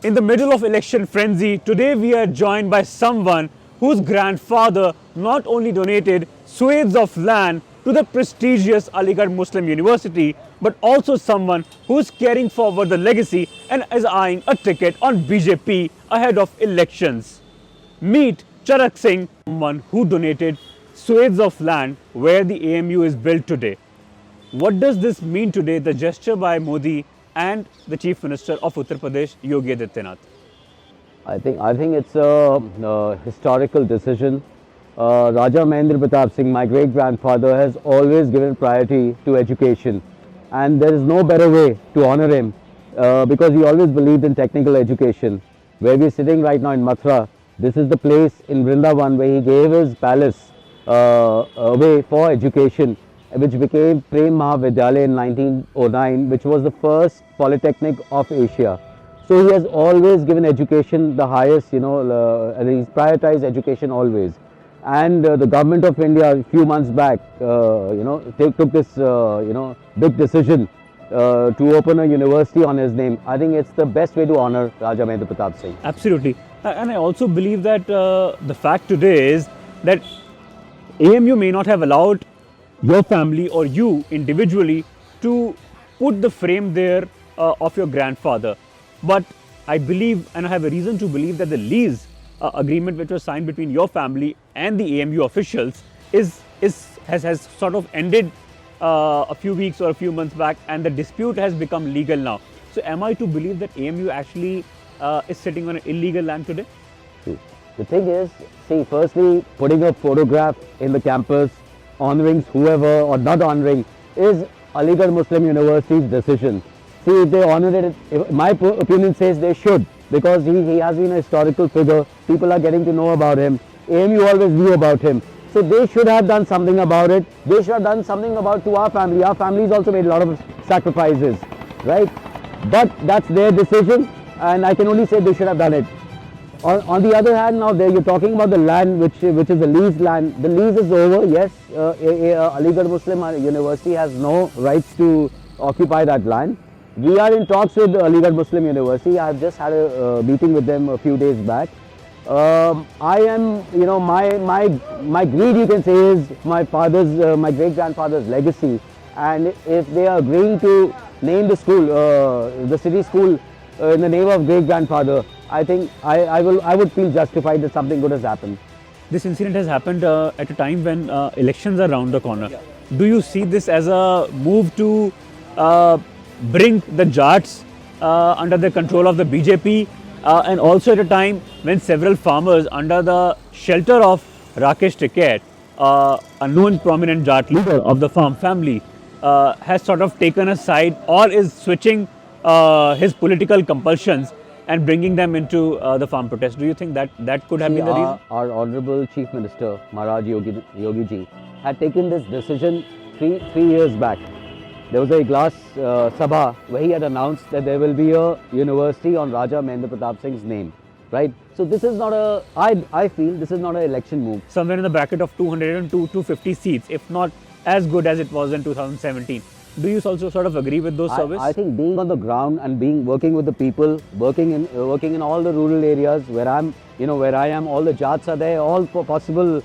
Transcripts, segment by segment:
In the middle of election frenzy, today we are joined by someone whose grandfather not only donated swathes of land to the prestigious Aligarh Muslim University, but also someone who is carrying forward the legacy and is eyeing a ticket on BJP ahead of elections. Meet Charat Singh, someone who donated swathes of land where the AMU is built today. What does this mean today, the gesture by Modi and the Chief Minister of Uttar Pradesh, Yogi Adityanath? I think it's a historical decision. Raja Mahendra Pratap Singh, my great grandfather, has always given priority to education, and there is no better way to honor him because he always believed in technical education. Where we are sitting right now in Mathura, this is the place in Vrindavan where he gave his palace away for education, which became Prem Mahavidyalaya in 1909, which was the first polytechnic of Asia. So he has always given education the highest, he's prioritized education always. And the government of India a few months back, took this, big decision to open a university on his name. I think it's the best way to honor Raja Mahendra Pratap Singh. Absolutely. And I also believe that the fact today is that AMU may not have allowed your family or you individually to put the frame there of your grandfather. But I believe, and I have a reason to believe, that the lease agreement which was signed between your family and the AMU officials has sort of ended a few weeks or a few months back, and the dispute has become legal now. So am I to believe that AMU actually is sitting on an illegal land today? The thing is, firstly, putting a photograph in the campus, honoring whoever or not honoring, is Aligarh Muslim University's decision. See, if they honored it, my opinion says they should, because he has been a historical figure. People are getting to know about him. AMU always knew about him. So they should have done something about it. They should have done something to our family. Our family's also made a lot of sacrifices, right? But that's their decision, and I can only say they should have done it. On the other hand, now you're talking about the land which is a leased land. The lease is over, yes. Aligarh Muslim University has no rights to occupy that land. We are in talks with Aligarh Muslim University. I have just had a meeting with them a few days back. I am, my greed, you can say, is my great grandfather's legacy. And if they are agreeing to name the school, the city school, in the name of great grandfather, I think I would feel justified that something good has happened. This incident has happened at a time when elections are around the corner. Yeah. Do you see this as a move to bring the Jats under the control of the BJP, and also at a time when several farmers under the shelter of Rakesh Tiket, a known prominent Jat leader of the farm family, has sort of taken a side or is switching his political compulsions and bringing them into the farm protest? Do you think that could have been the reason? Our Honorable Chief Minister, Maharaj Yogi ji, had taken this decision three years back. There was a glass sabha where he had announced that there will be a university on Raja Mahendra Pratap Singh's name, right? So this is not I feel this is not an election move. Somewhere in the bracket of 200 to 250 seats, if not as good as it was in 2017. Do you also sort of agree with those surveys? I think being on the ground and working with the people, working in all the rural areas where I am, all the Jats are there, all possible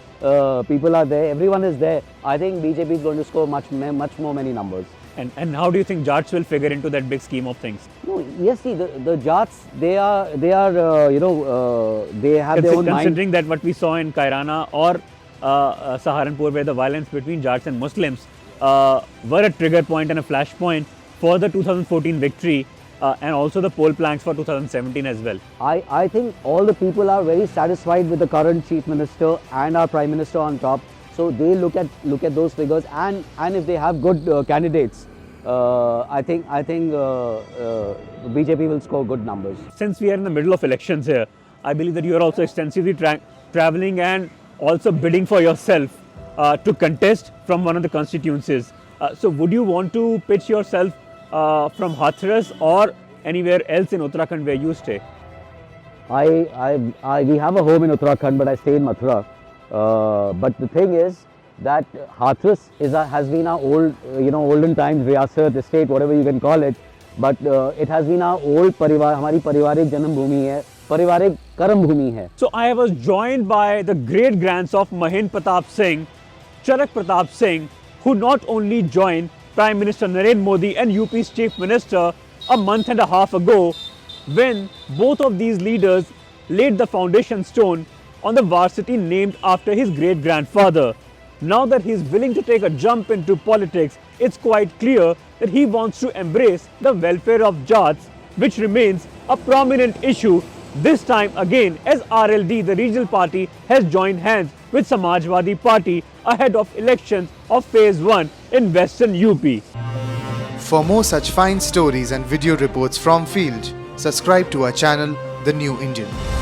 people are there, everyone is there. I think BJP is going to score much many numbers. And how do you think Jats will figure into that big scheme of things? No, yes, see, the Jats, they have their own mind. Considering that what we saw in Kairana or Saharanpur, where the violence between Jats and Muslims were a trigger point and a flashpoint for the 2014 victory, and also the poll planks for 2017 as well. I think all the people are very satisfied with the current Chief Minister and our Prime Minister on top. So they look at those figures, and if they have good candidates, I think BJP will score good numbers. Since we are in the middle of elections here, I believe that you are also extensively traveling and also bidding for yourself to contest from one of the constituencies. So would you want to pitch yourself from Hathras or anywhere else in Uttarakhand where you stay? We have a home in Uttarakhand, but I stay in Mathura. But the thing is that Hathras has been our olden times Riyasat, estate, whatever you can call it. but it has been our old परिवार, हमारी पारिवारिक जन्मभूमि है, पारिवारिक कर्म भूमि है. So I was joined by the great grandsons of Mahendra Pratap Singh, Charat Pratap Singh, who not only joined Prime Minister Narendra Modi and UP's Chief Minister a month and a half ago, when both of these leaders laid the foundation stone on the varsity named after his great grandfather. Now that he is willing to take a jump into politics, it's quite clear that he wants to embrace the welfare of Jats, which remains a prominent issue this time again, as RLD, the regional party, has joined hands with Samajwadi Party ahead of elections of Phase 1 in Western UP. For more such fine stories and video reports from field, subscribe to our channel, The New Indian.